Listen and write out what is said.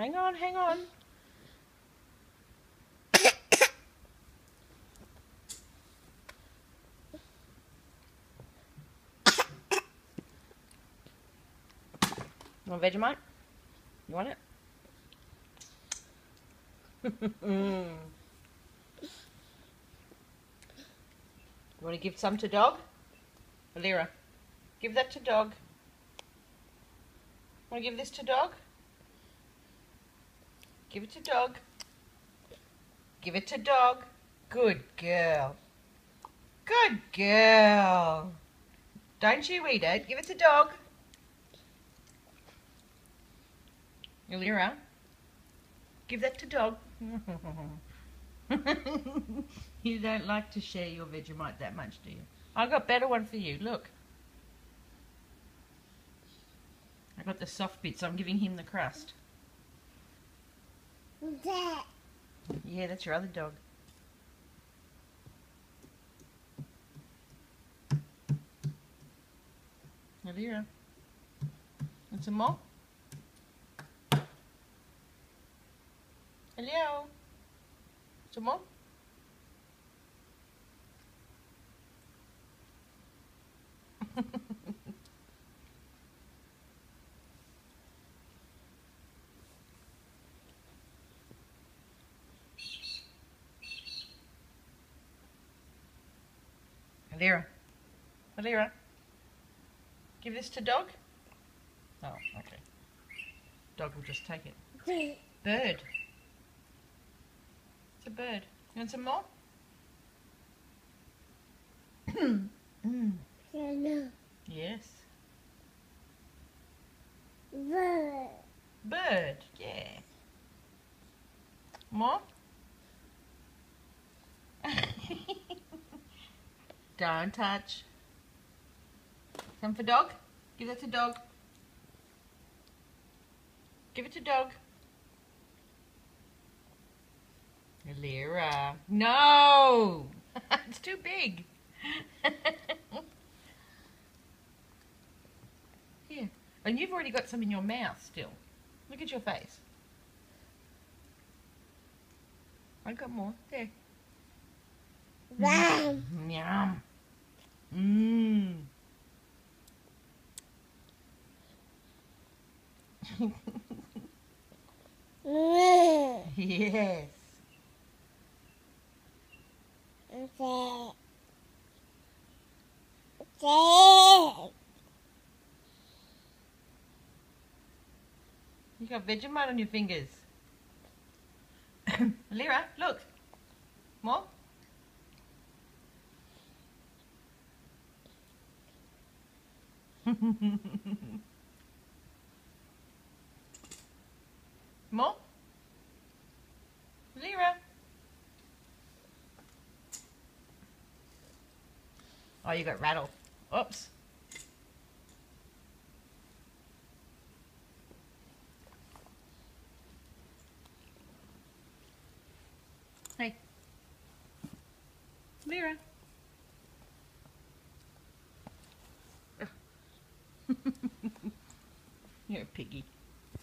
Hang on, hang on. You want Vegemite? You want it? You want to give some to dog? Alira, give that to dog. Want to give this to dog? Give it to dog. Give it to dog. Good girl. Good girl. Don't you eat it. Give it to dog. Alira, give that to dog. You don't like to share your Vegemite that much, do you? I got a better one for you. Look. I got the soft bits. I'm giving him the crust. Yeah, that's your other dog. Alira. Want some more? Hello. Some more? Alira. Alira. Give this to dog? Oh, okay. Dog will just take it. Bird. It's a bird. You want some more? Yes. Bird, yeah. More? Don't touch. Some for dog? Give that to dog. Give it to dog. Alira. No! It's too big. Here. And you've already got some in your mouth still. Look at your face. I got more. There. Yum. Mmm. Yes. You got Vegemite on your fingers. Alira, look. More? More? Alira. Oh, you got rattle. Oops. Hey. Alira.